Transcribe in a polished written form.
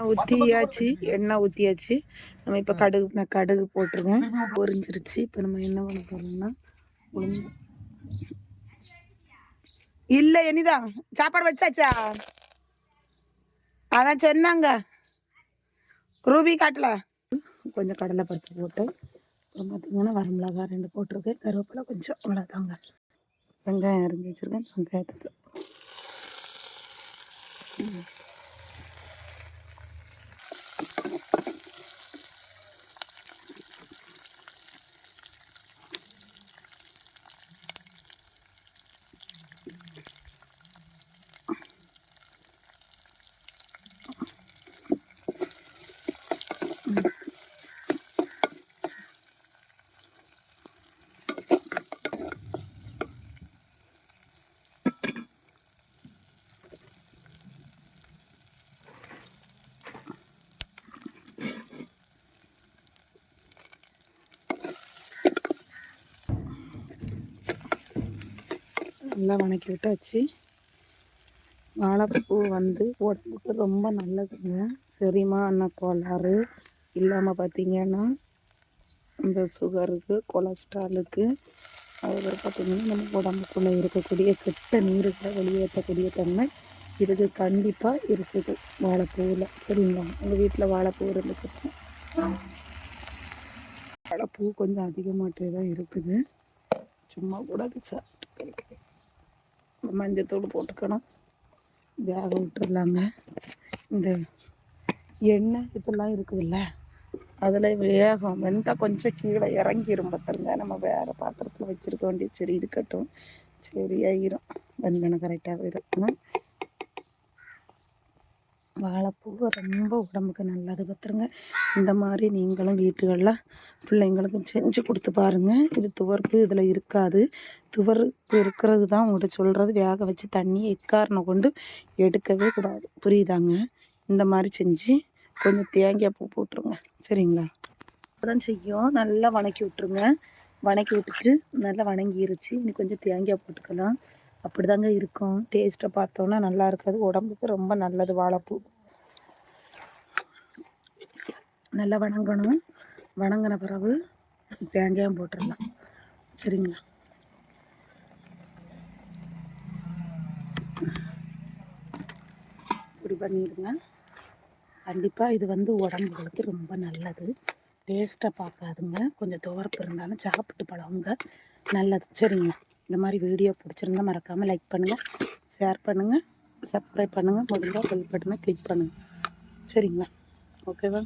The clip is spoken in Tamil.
ஊற்றியாச்சு, எண்ணெய் ஊற்றியாச்சு. நம்ம இப்போ நான் கடுகு போட்டுருவேன். பொரிஞ்சிருச்சு. இப்போ நம்ம என்ன பண்ண போகிறோம்னா உளுந்து இல்லை இனிதான் சாப்பாடு வச்சாச்சா? அதான் சொன்னாங்க ரூபி காட்டல. கொஞ்சம் கடலை பருப்பு போட்டு அப்புறம் பார்த்தீங்கன்னா வரமிளகா 2 போட்டிருக்கேன். கருவேப்பிலை கொஞ்சம் அவ்வளோதாங்க. வெங்காயம் அரிஞ்சு வச்சுருக்கேன். வெங்காயத்துக்கு நல்லா வணக்கி விட்டாச்சு. வாழைப்பூ வந்து உடம்புக்கு ரொம்ப நல்லதுங்க. செரிமான கோளாறு இல்லாமல் பார்த்தீங்கன்னா இந்த சுகருக்கு, கொலஸ்ட்ராலுக்கு, அதில் பார்த்திங்கன்னா நம்ம உடம்புக்குள்ளே இருக்கக்கூடிய கெட்ட நீருகளை வெளியேற்றக்கூடிய தன்மை இதுக்கு கண்டிப்பாக இருக்குது வாழைப்பூவில். சரிங்களா? உங்கள் வீட்டில் வாழைப்பூ இருந்துச்சுன்னா வாழைப்பூ கொஞ்சம் அதிகமாகட்டே தான் இருக்குது. சும்மா கூட அது சாப்பிட்டு மஞ்சத்தூள் போட்டுக்கணும். வேக விட்டுடலாங்க. இந்த எண்ணெய் இதெல்லாம் இருக்குதுல்ல அதில் வேகம் வெந்தால் கொஞ்சம் கீழே இறங்கிரும் பார்த்துருங்க. நம்ம வேறு பாத்திரத்தில் வச்சுருக்க வேண்டிய சரி இருக்கட்டும். சரி ஆகிரும். வெந்தனம் கரெக்டாக இருக்கணும். வாழைப்பூ ரொம்ப உடம்புக்கு நல்லது பார்த்துருங்க. இந்த மாதிரி நீங்களும் வீட்டுகளில் பிள்ளைங்களுக்கும் செஞ்சு கொடுத்து பாருங்கள். இது துவர்ப்பு இதில் இருக்காது. துவர்ப்பு இருக்கிறது தான் உங்கள்கிட்ட சொல்கிறது. வேக வச்சு தண்ணி எக்காரணம் கொண்டு எடுக்கவே கூடாது. புரியுதாங்க? இந்த மாதிரி செஞ்சு கொஞ்சம் தேங்காய் பூ போட்டுருங்க. சரிங்களா? அதான் செய்யும். நல்லா வணக்கி விட்ருங்க. வணக்கி விட்டுட்டு நல்லா வணங்கிருச்சு. இன்னும் கொஞ்சம் தேங்காய் போட்டுக்கலாம். அப்படி தாங்க இருக்கும். டேஸ்ட்டை பார்த்தோன்னா நல்லா இருக்காது. உடம்புக்கு ரொம்ப நல்லது வாழைப்பூ. நல்லா வணங்கணும். வணங்கின பிறகு தேங்காயும் போட்டுடலாம். சரிங்களா? இப்படி பண்ணிடுங்க. கண்டிப்பாக இது வந்து உடம்புகளுக்கு ரொம்ப நல்லது. டேஸ்ட்டாக பார்க்காதுங்க. கொஞ்சம் துவர்ப்பு இருந்தாலும் சாப்பிட்டு பழகுங்க. நல்லது. சரிங்களா? இந்த மாதிரி வீடியோ பிடிச்சிருந்தா மறக்காமல் லைக் பண்ணுங்கள், ஷேர் பண்ணுங்கள், சப்ஸ்கிரைப் பண்ணுங்கள். முதல்ல பெல் பட்டனை கிளிக் பண்ணுங்கள். சரிங்களா? ஓகேவா?